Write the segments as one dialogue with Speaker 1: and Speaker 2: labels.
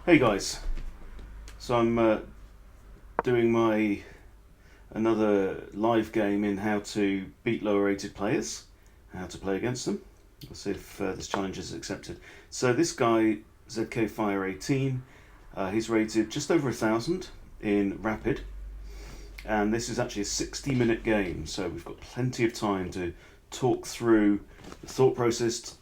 Speaker 1: Hey guys, so I'm doing my another live game in how to beat lower rated players, how to play against them. We'll see if this challenge is accepted. So this guy, ZK Fire 18, he's rated just over 1,000 in Rapid, and this is actually a 60-minute game, so we've got plenty of time to talk through the thought processes,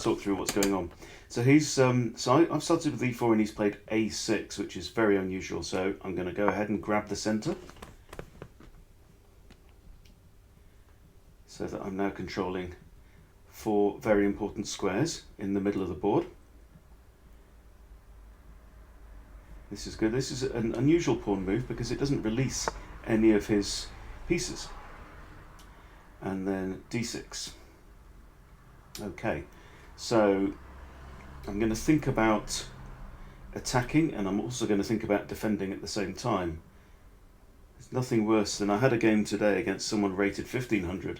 Speaker 1: talk through what's going on. So I've started with e4 and he's played a6, which is very unusual. So I'm going to go ahead and grab the center, so that I'm now controlling four very important squares in the middle of the board. This is good. This is an unusual pawn move because it doesn't release any of his pieces. And then d6. Okay, so I'm going to think about attacking, and I'm also going to think about defending at the same time. There's nothing worse than I had a game today against someone rated 1500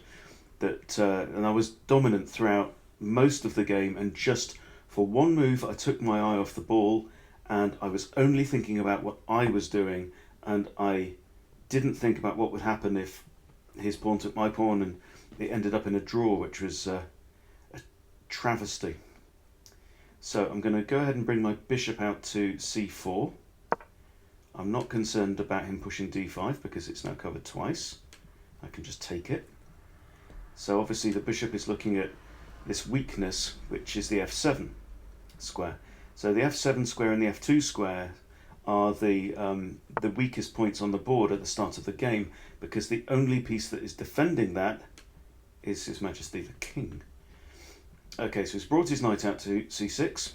Speaker 1: and I was dominant throughout most of the game, and just for one move I took my eye off the ball and I was only thinking about what I was doing, and I didn't think about what would happen if his pawn took my pawn and it ended up in a draw, which was a travesty. So I'm going to go ahead and bring my bishop out to c4. I'm not concerned about him pushing d5 because it's now covered twice. I can just take it. So obviously the bishop is looking at this weakness, which is the f7 square. So the f7 square and the f2 square are the weakest points on the board at the start of the game, because the only piece that is defending that is His Majesty the King. Okay, so he's brought his knight out to c6.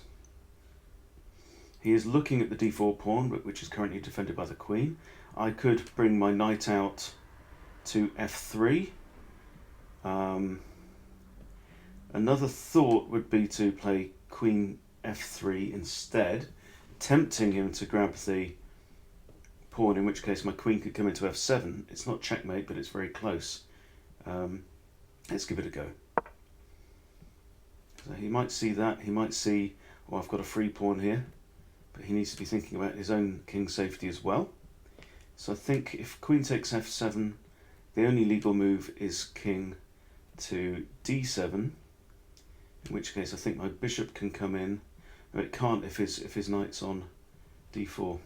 Speaker 1: He is looking at the d4 pawn, which is currently defended by the queen. I could bring my knight out to f3. Another thought would be to play queen f3 instead, tempting him to grab the pawn, in which case my queen could come into f7. It's not checkmate, but it's very close. Let's give it a go. So he might see that. He might see, oh, I've got a free pawn here, but he needs to be thinking about his own king's safety as well. So I think if queen takes f7, the only legal move is king to d7, in which case I think my bishop can come in. No, it can't if his knight's on d4.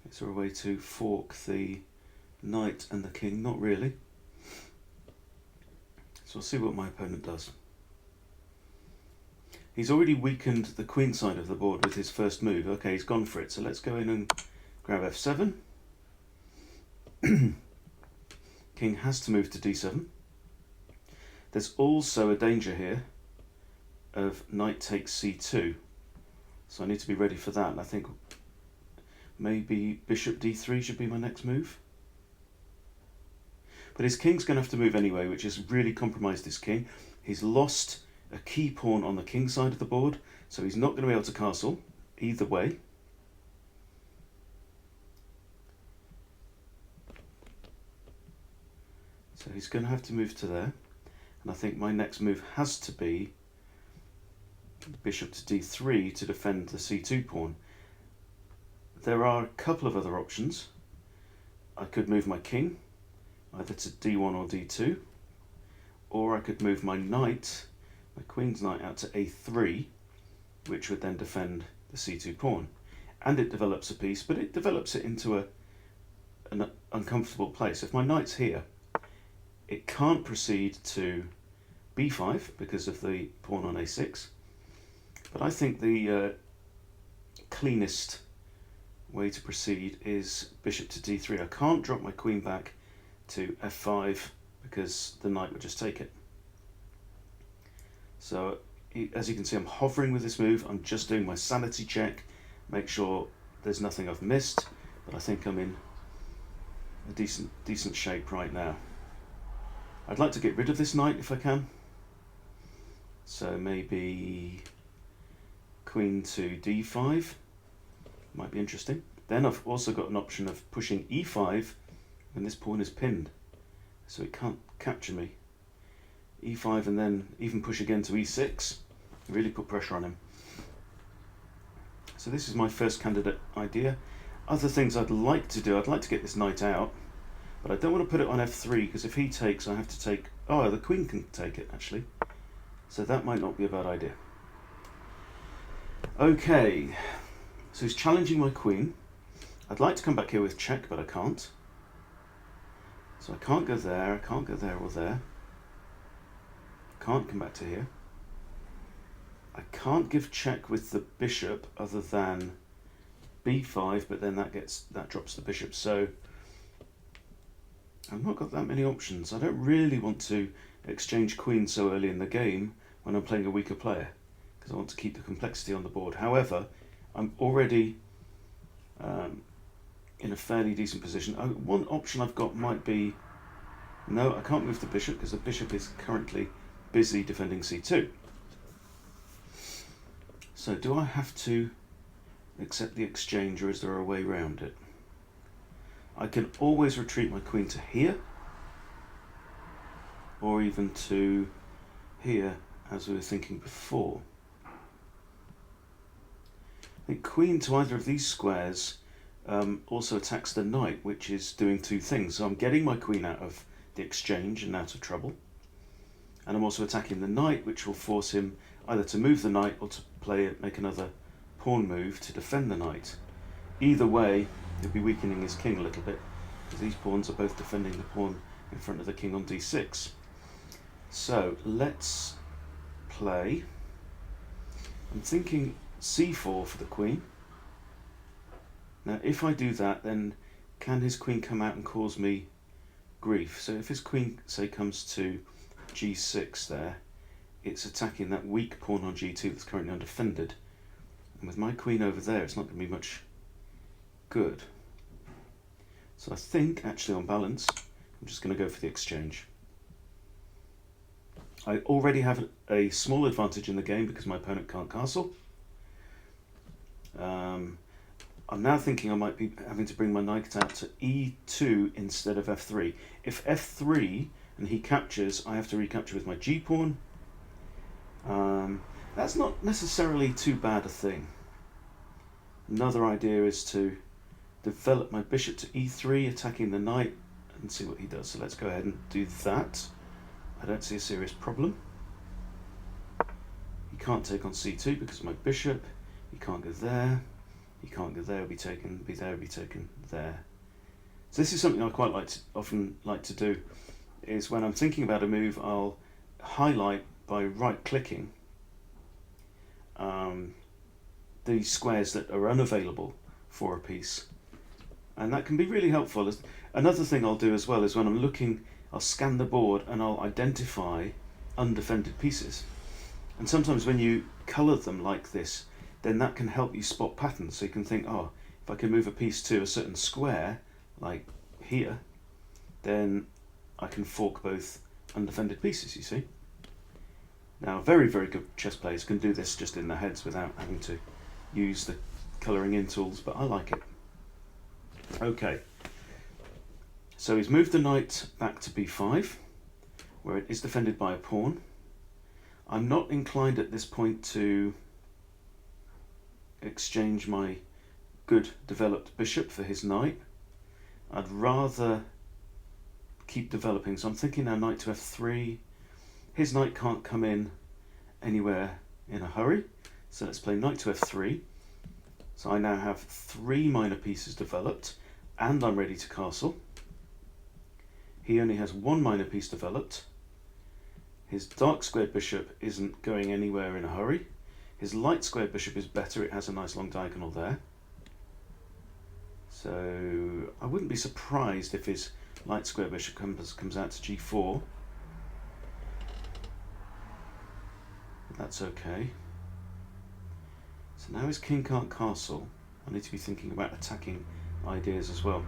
Speaker 1: Is there a way to fork the knight and the king? Not really. So I'll see what my opponent does. He's already weakened the queen side of the board with his first move. Okay, he's gone for it. So let's go in and grab f7. King has to move to d7. There's also a danger here of knight takes c2. So I need to be ready for that. And I think maybe bishop d3 should be my next move. But his king's going to have to move anyway, which has really compromised his king. He's lost a key pawn on the king side of the board, so he's not going to be able to castle either way. So he's going to have to move to there. And I think my next move has to be bishop to d3 to defend the c2 pawn. There are a couple of other options. I could move my king either to d1 or d2, or I could move my knight, my queen's knight, out to a3, which would then defend the c2 pawn. And it develops a piece, but it develops it into an uncomfortable place. If my knight's here, it can't proceed to b5 because of the pawn on a6. But I think the cleanest way to proceed is bishop to d3. I can't drop my queen back to f5 because the knight would just take it. So as you can see, I'm hovering with this move. I'm just doing my sanity check, make sure there's nothing I've missed, but I think I'm in a decent shape right now. I'd like to get rid of this knight if I can. So maybe queen to d5 might be interesting. Then I've also got an option of pushing e5 when this pawn is pinned, so it can't capture me. e5 and then even push again to e6. Really put pressure on him. So this is my first candidate idea. Other things I'd like to do, I'd like to get this knight out, but I don't want to put it on f3 because if he takes, I have to take... Oh, the queen can take it actually. So that might not be a bad idea. Okay, so he's challenging my queen. I'd like to come back here with check, but I can't. So I can't go there, I can't go there or there. Can't come back to here. I can't give check with the bishop other than b5, but then that drops the bishop. So I've not got that many options. I don't really want to exchange queens so early in the game when I'm playing a weaker player, because I want to keep the complexity on the board. However, I'm already in a fairly decent position. One option I've got might be, no, I can't move the bishop because the bishop is currently busy defending c2. So do I have to accept the exchange, or is there a way around it? I can always retreat my queen to here, or even to here, as we were thinking before. I think queen to either of these squares also attacks the knight, which is doing two things. So I'm getting my queen out of the exchange and out of trouble, and I'm also attacking the knight, which will force him either to move the knight or to make another pawn move to defend the knight. Either way, he'll be weakening his king a little bit, because these pawns are both defending the pawn in front of the king on d6. So let's play. I'm thinking c4 for the queen. Now if I do that, then can his queen come out and cause me grief? So if his queen, say, comes to g6 there, it's attacking that weak pawn on g2 that's currently undefended. And with my queen over there, it's not going to be much good. So I think, actually on balance, I'm just going to go for the exchange. I already have a small advantage in the game because my opponent can't castle. I'm now thinking I might be having to bring my knight out to e2 instead of f3. If f3 and he captures, I have to recapture with my g-pawn. That's not necessarily too bad a thing. Another idea is to develop my bishop to e3, attacking the knight, and see what he does. So let's go ahead and do that. I don't see a serious problem. He can't take on c2 because of my bishop. He can't go there. He can't go there. He'll be taken. Be there. Be taken there. So this is something I quite often like to do. Is when I'm thinking about a move, I'll highlight by right-clicking these squares that are unavailable for a piece, and that can be really helpful. Another thing I'll do as well is when I'm looking, I'll scan the board and I'll identify undefended pieces. And sometimes when you colour them like this, then that can help you spot patterns. So you can think, oh, if I can move a piece to a certain square, like here, then I can fork both undefended pieces, you see. Now, very, very good chess players can do this just in their heads without having to use the colouring in tools, but I like it. Okay, so he's moved the knight back to b5, where it is defended by a pawn. I'm not inclined at this point to exchange my good developed bishop for his knight. I'd rather keep developing, so I'm thinking now knight to f3. His knight can't come in anywhere in a hurry, so let's play knight to f3. So I now have 3 minor pieces developed, and I'm ready to castle. He only has 1 minor piece developed. His dark squared bishop isn't going anywhere in a hurry. His light squared bishop is better, it has a nice long diagonal there. So I wouldn't be surprised if his light square bishop comes out to g4. That's okay. So now his king can't castle. I need to be thinking about attacking ideas as well.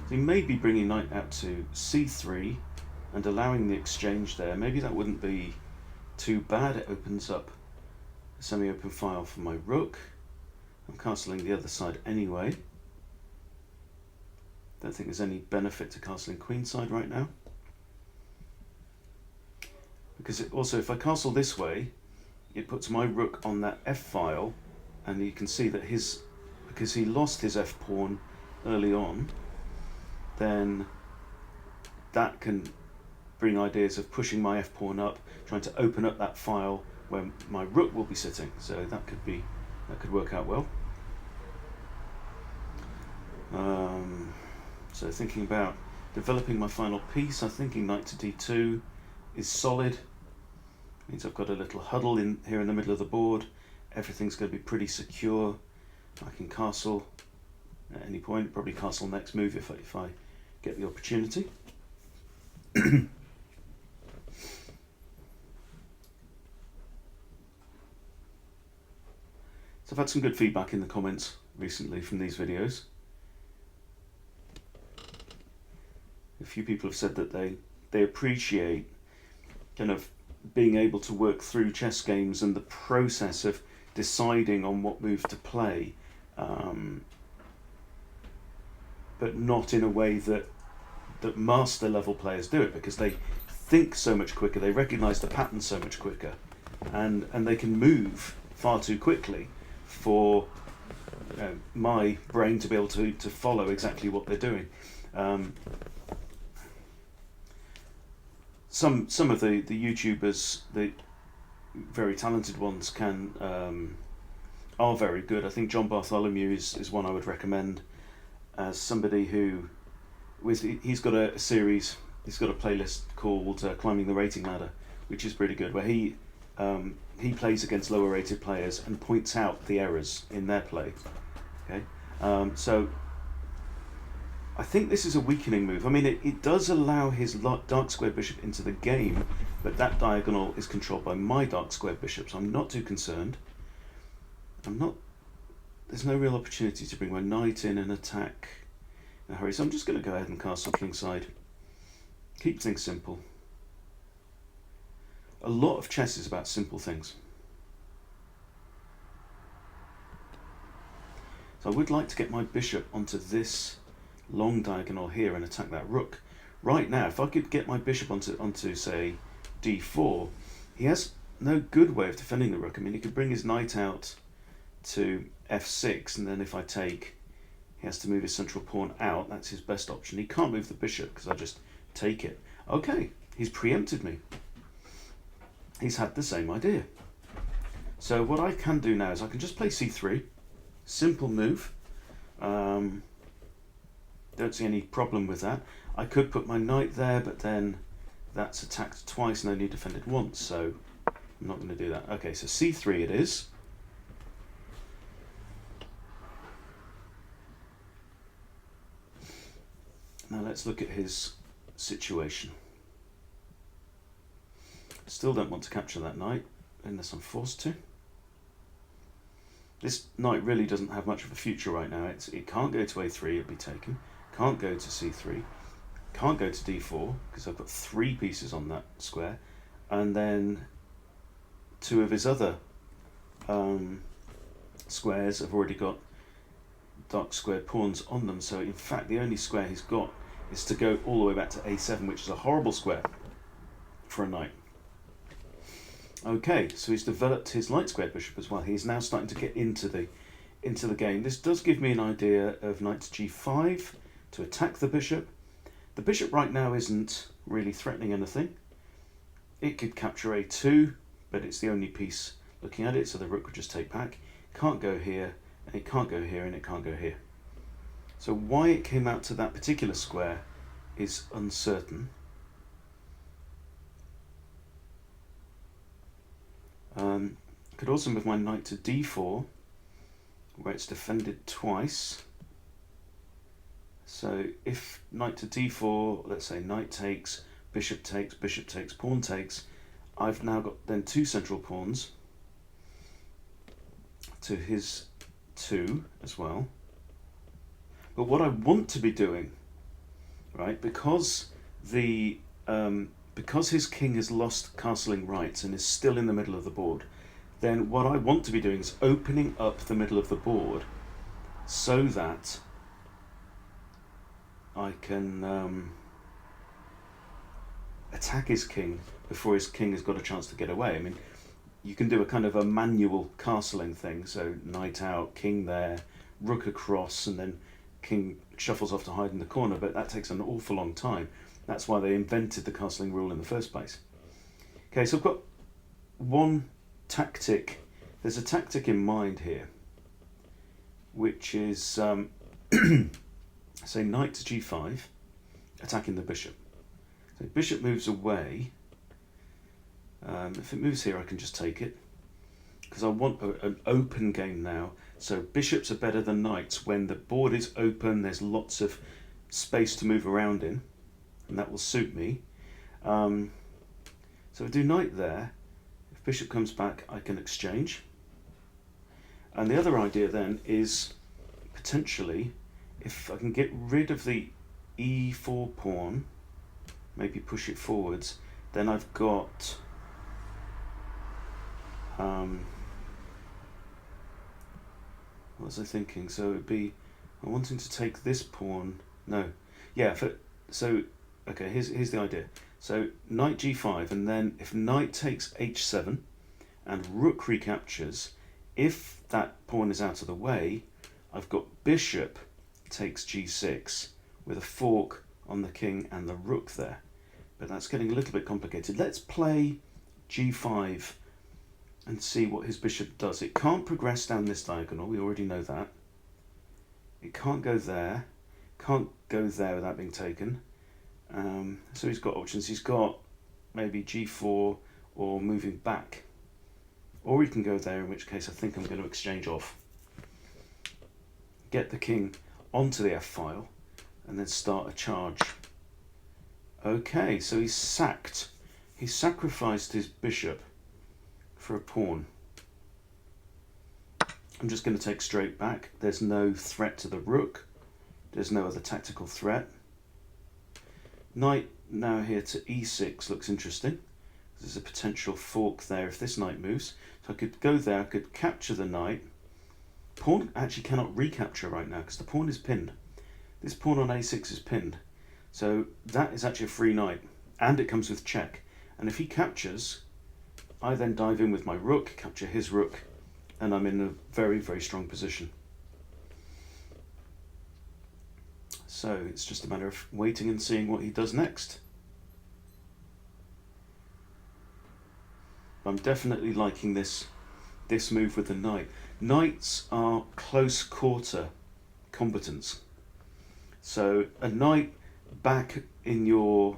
Speaker 1: So he may be bringing knight out to c3 and allowing the exchange there. Maybe that wouldn't be too bad. It opens up a semi-open file for my rook. I'm castling the other side anyway. Don't think there's any benefit to castling queenside right now. Because also, if I castle this way, it puts my rook on that f file, and you can see that because he lost his f pawn early on, then that can bring ideas of pushing my f pawn up, trying to open up that file where my rook will be sitting. So that could work out well. So thinking about developing my final piece, I'm thinking knight to d2 is solid. Means I've got a little huddle in here in the middle of the board. Everything's going to be pretty secure. I can castle at any point, probably castle next move if I get the opportunity. So I've had some good feedback in the comments recently from these videos. A few people have said that they appreciate kind of being able to work through chess games and the process of deciding on what move to play, but not in a way that master level players do it, because they think so much quicker, they recognise the pattern so much quicker, and they can move far too quickly for my brain to be able to follow exactly what they're doing. Some of the YouTubers, the very talented ones, are very good. I think John Bartholomew is one I would recommend as somebody who, he's got a series, he's got a playlist called Climbing the Rating Ladder, which is pretty good, where he plays against lower rated players and points out the errors in their play. Okay, so I think this is a weakening move. I mean, it does allow his dark square bishop into the game, but that diagonal is controlled by my dark square bishop, so I'm not too concerned. There's no real opportunity to bring my knight in and attack in a hurry, so I'm just going to go ahead and castle kingside. Keep things simple. A lot of chess is about simple things. So I would like to get my bishop onto this long diagonal here and attack that rook. Right now, if I could get my bishop onto say d4, he has no good way of defending the rook. I mean, he could bring his knight out to f6, and then if I take, he has to move his central pawn out. That's his best option. He can't move the bishop because I just take it. Okay, he's preempted me. He's had the same idea. So what I can do now is I can just play c3. Simple move. Don't see any problem with that. I could put my knight there, but then that's attacked twice and only defended once, so I'm not going to do that. Okay, so c3 it is. Now let's look at his situation. Still don't want to capture that knight unless I'm forced to. This knight really doesn't have much of a future right now. It can't go to a3, it'll be taken. Can't go to c3. Can't go to d4 because I've got 3 pieces on that square. And then 2 of his other squares have already got dark squared pawns on them. So in fact the only square he's got is to go all the way back to a7, which is a horrible square for a knight. Okay, so he's developed his light squared bishop as well. He's now starting to get into the game. This does give me an idea of knight to g5 to attack the bishop. The bishop right now isn't really threatening anything. It could capture a2, but it's the only piece looking at it, so the rook would just take back. Can't go here, and it can't go here, and it can't go here. So why it came out to that particular square is uncertain. Could also move my knight to d4, where it's defended twice. So if knight to d4, let's say knight takes, bishop takes, pawn takes, I've now got then 2 central pawns to his 2 as well. But what I want to be doing, right, because his king has lost castling rights and is still in the middle of the board, then what I want to be doing is opening up the middle of the board so that I can attack his king before his king has got a chance to get away. I mean, you can do a kind of a manual castling thing. So knight out, king there, rook across, and then king shuffles off to hide in the corner. But that takes an awful long time. That's why they invented the castling rule in the first place. Okay, so I've got one tactic. There's a tactic in mind here, which is say knight to g5, attacking the bishop. So bishop moves away. If it moves here, I can just take it, because I want an open game now. So bishops are better than knights when the board is open, there's lots of space to move around in, and that will suit me. So I do knight there. If bishop comes back, I can exchange. And the other idea then is potentially, if I can get rid of the e4 pawn, maybe push it forwards, then I've got what was I thinking? So it'd be, I'm wanting to take this pawn. No, yeah. So okay, here's the idea. So knight g5, and then if knight takes h7, and rook recaptures, if that pawn is out of the way, I've got bishop takes g6 with a fork on the king and the rook there. But that's getting a little bit complicated. Let's play g5 and see what his bishop does. It can't progress down this diagonal, we already know that. It can't go there, can't go there without being taken. So he's got options. He's got maybe g4 or moving back. Or he can go there, in which case I think I'm going to exchange off. Get the king onto the f-file and then start a charge. Okay, so he's sacked. He sacrificed his bishop for a pawn. I'm just going to take straight back. There's no threat to the rook. There's no other tactical threat. Knight now here to e6 looks interesting. There's a potential fork there if this knight moves. So I could go there, I could capture the knight. Pawn actually cannot recapture right now because the pawn is pinned. This pawn on a6 is pinned. So that is actually a free knight, and it comes with check. And if he captures, I then dive in with my rook, capture his rook, and I'm in a very, very strong position. So it's just a matter of waiting and seeing what he does next. I'm definitely liking this move with the knight. Knights are close quarter combatants. So a knight back in your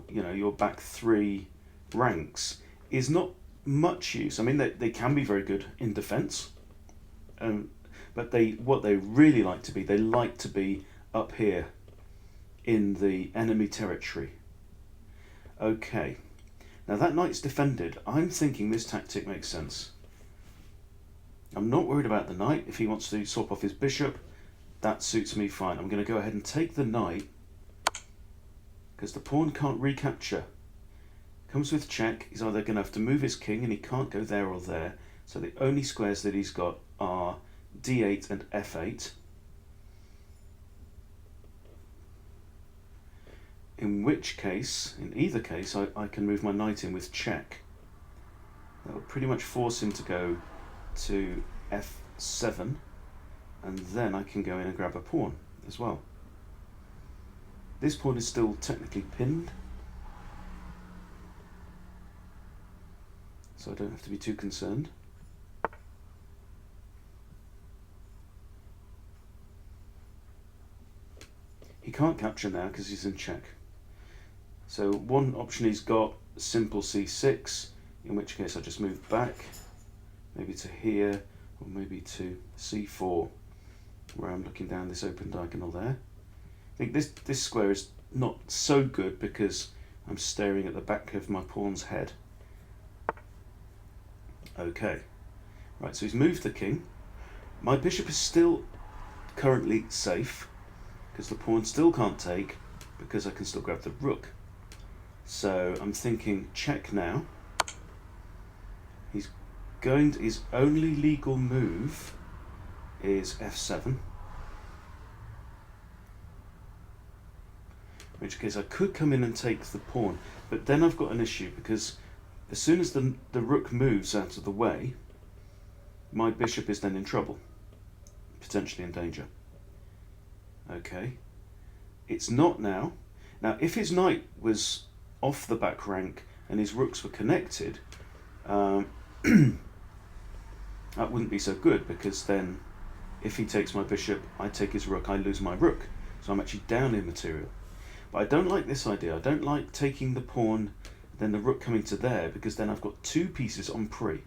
Speaker 1: back three ranks is not much use. I mean, they can be very good in defense, but what they really like to be, they like to be up here in the enemy territory. Okay, now that knight's defended. I'm thinking this tactic makes sense. I'm not worried about the knight. If he wants to swap off his bishop, that suits me fine. I'm going to go ahead and take the knight because the pawn can't recapture. Comes with check. He's either going to have to move his king, and he can't go there or there. So the only squares that he's got are d8 and f8. In which case, in either case, I can move my knight in with check. That would pretty much force him to go to f7, and then I can go in and grab a pawn as well. This pawn is still technically pinned, so I don't have to be too concerned. He can't capture now because he's in check. So one option he's got, simple c6, in which case I just move back, maybe to here, or maybe to c4, where I'm looking down this open diagonal there. I think this square is not so good because I'm staring at the back of my pawn's head. Okay, right, so he's moved the king. My bishop is still currently safe because the pawn still can't take, because I can still grab the rook. So I'm thinking check now. His only legal move is f7. In which case I could come in and take the pawn, but then I've got an issue because as soon as the rook moves out of the way, my bishop is then in trouble, potentially in danger. Okay, it's not now. Now, if his knight was off the back rank and his rooks were connected, that wouldn't be so good, because then if he takes my bishop, I take his rook, I lose my rook. So I'm actually down in material. But I don't like this idea. I don't like taking the pawn, then the rook coming to there, because then I've got two pieces on pre.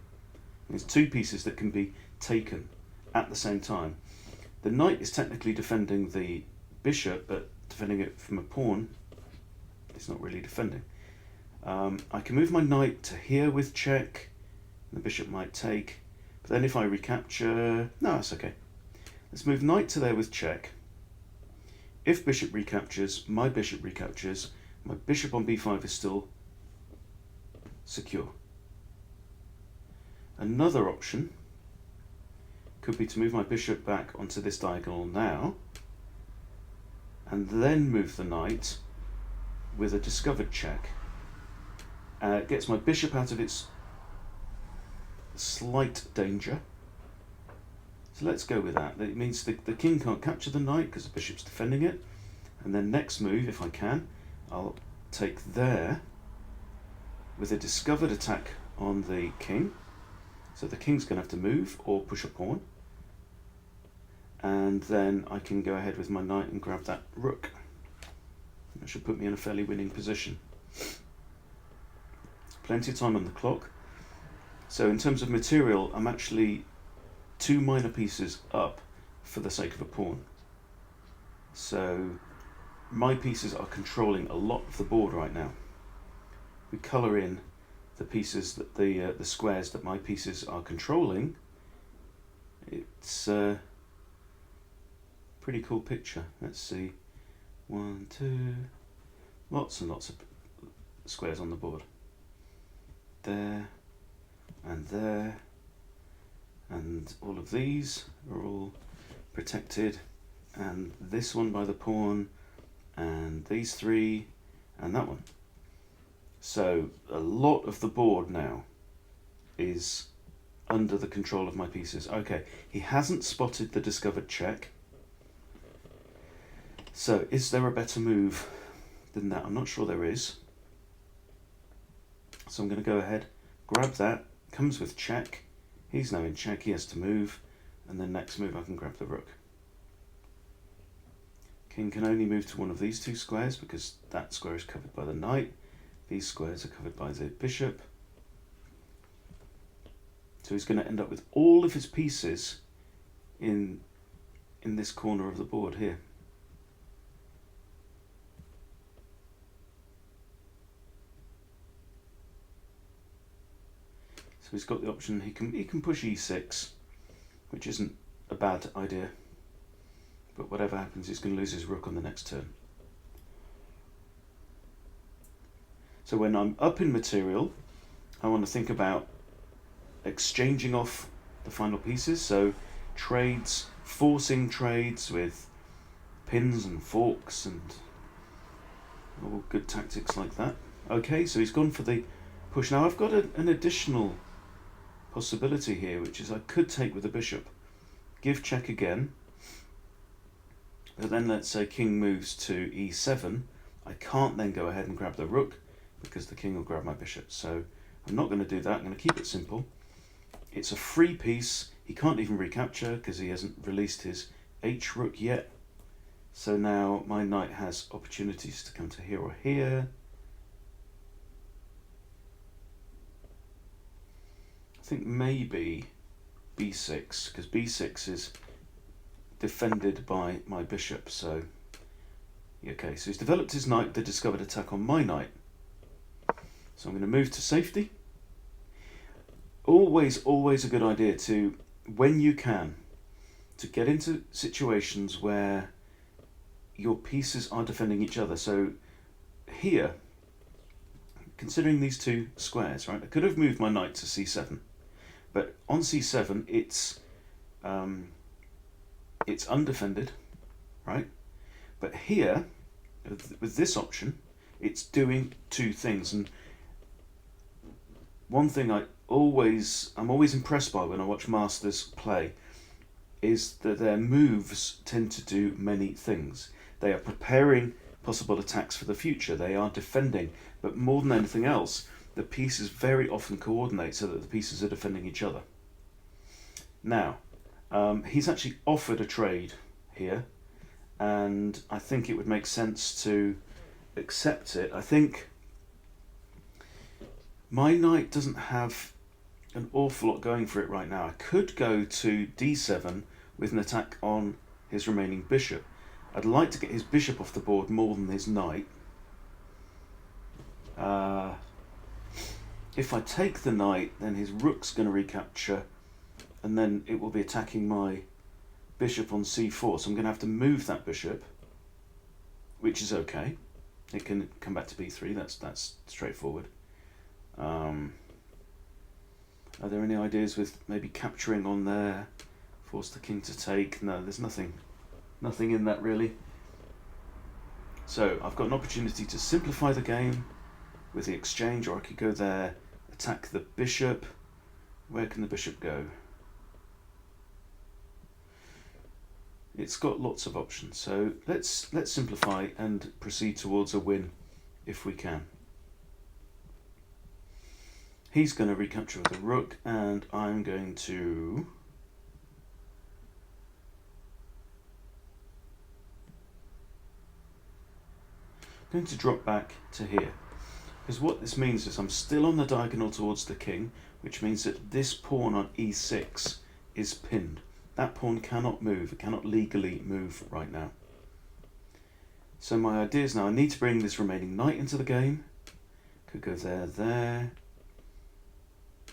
Speaker 1: There's two pieces that can be taken at the same time. The knight is technically defending the bishop, but defending it from a pawn, it's not really defending. I can move my knight to here with check. The bishop might take. But then if I recapture... No, that's okay. Let's move knight to there with check. If bishop recaptures, my bishop recaptures. My bishop on b5 is still secure. Another option could be to move my bishop back onto this diagonal now, and then move the knight with a discovered check. It gets my bishop out of its slight danger. So let's go with that. It means the king can't capture the knight because the bishop's defending it. And then next move, if I can, I'll take there with a discovered attack on the king. So the king's going to have to move or push a pawn. And then I can go ahead with my knight and grab that rook. That should put me in a fairly winning position. Plenty of time on the clock. So in terms of material, I'm actually 2 minor pieces up for the sake of a pawn. So my pieces are controlling a lot of the board right now. We colour in the pieces that the squares that my pieces are controlling. It's a pretty cool picture. Let's see, 1, 2, lots and lots of squares on the board. There and there, and all of these are all protected, and this one by the pawn, and these 3, and that one. So a lot of the board now is under the control of my pieces. Okay, he hasn't spotted the discovered check. So is there a better move than that? I'm not sure there is. So I'm going to go ahead, grab that, comes with check. He's now in check, he has to move, and then next move I can grab the rook. King can only move to one of these 2 squares because that square is covered by the knight. These squares are covered by the bishop. So he's going to end up with all of his pieces in this corner of the board here. So he's got the option, he can push e6, which isn't a bad idea. But whatever happens, he's going to lose his rook on the next turn. So when I'm up in material, I want to think about exchanging off the final pieces. So trades, forcing trades with pins and forks and all good tactics like that. Okay, so he's gone for the push. Now I've got an additional possibility here, which is I could take with the bishop, give check again, but then let's say king moves to e7. I can't then go ahead and grab the rook because the king will grab my bishop. So I'm not going to do that. I'm going to keep it simple. It's a free piece. He can't even recapture because he hasn't released his h rook yet. So now my knight has opportunities to come to here or here. I think maybe b6, because b6 is defended by my bishop. So okay, so he's developed his knight, the discovered attack on my knight. So I'm going to move to safety. Always a good idea to, when you can, to get into situations where your pieces are defending each other. So here, considering these 2 squares, right, I could have moved my knight to c7, but on c7 it's undefended, right? But here, with this option, it's doing 2 things, and one thing I'm always impressed by when I watch masters play is that their moves tend to do many things. They are preparing possible attacks for the future, they are defending, but more than anything else, the pieces very often coordinate so that the pieces are defending each other. Now, he's actually offered a trade here, and I think it would make sense to accept it. I think my knight doesn't have an awful lot going for it right now. I could go to d7 with an attack on his remaining bishop. I'd like to get his bishop off the board more than his knight. If I take the knight, then his rook's going to recapture, and then it will be attacking my bishop on c4, so I'm going to have to move that bishop, which is okay. It can come back to b3, that's straightforward. Are there any ideas with maybe capturing on there, force the king to take? No, there's nothing in that really. So I've got an opportunity to simplify the game with the exchange, or I could go there, attack the bishop. Where can the bishop go? It's got lots of options, so let's simplify and proceed towards a win if we can. He's going to recapture with a rook, and I'm going to drop back to here, because what this means is I'm still on the diagonal towards the king, which means that this pawn on e6 is pinned. That pawn cannot move, it cannot legally move right now. So my idea is now I need to bring this remaining knight into the game. Could go there,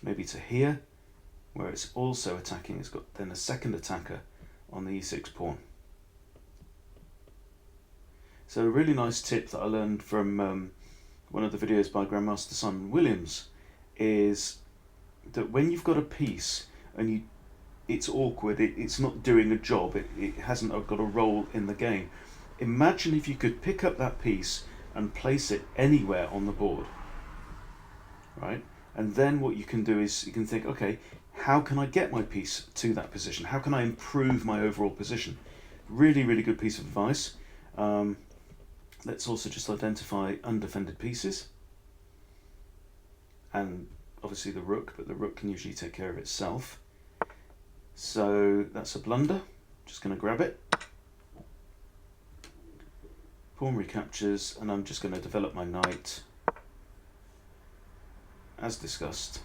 Speaker 1: maybe to here, where it's also attacking. It's got then a second attacker on the e6 pawn. So a really nice tip that I learned from one of the videos by Grandmaster Simon Williams is that when you've got a piece and it's awkward, it's not doing a job, it hasn't got a role in the game. Imagine if you could pick up that piece and place it anywhere on the board, right? And then what you can do is you can think, okay, how can I get my piece to that position? How can I improve my overall position? Really, really good piece of advice. Let's also just identify undefended pieces. And obviously the rook, but the rook can usually take care of itself. So that's a blunder. Just going to grab it. Pawn recaptures, and I'm just going to develop my knight as discussed.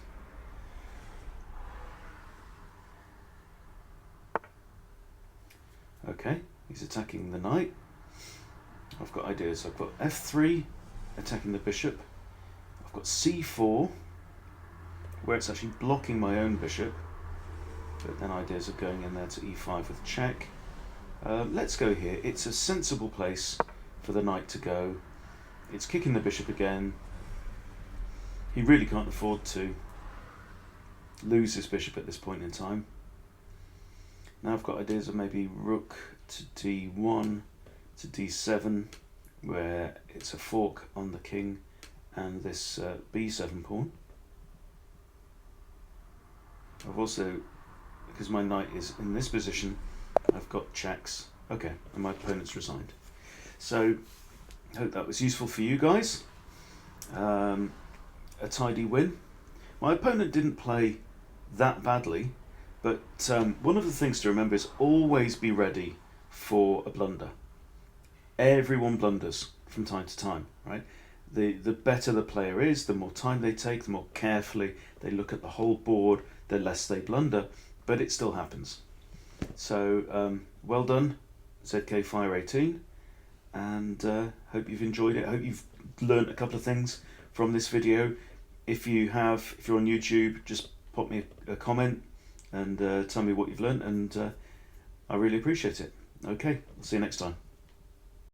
Speaker 1: Okay, he's attacking the knight. I've got ideas. I've got f3, attacking the bishop. I've got c4, where it's actually blocking my own bishop. But then ideas of going in there to e5 with check. Let's go here. It's a sensible place for the knight to go. It's kicking the bishop again. He really can't afford to lose his bishop at this point in time. Now I've got ideas of maybe rook to d1 to d7, where it's a fork on the king and this b7 pawn. I've also, because my knight is in this position, I've got checks. Okay, and my opponent's resigned. So I hope that was useful for you guys. A tidy win. My opponent didn't play that badly, but one of the things to remember is always be ready for a blunder. Everyone blunders from time to time, right? The better the player is, the more time they take, the more carefully they look at the whole board, the less they blunder, but it still happens. So well done, ZK Fire 18, and hope you've enjoyed it. I hope you've learned a couple of things from this video. If you're on YouTube, just pop me a comment and tell me what you've learned, and I really appreciate it. Okay, I'll see you next time.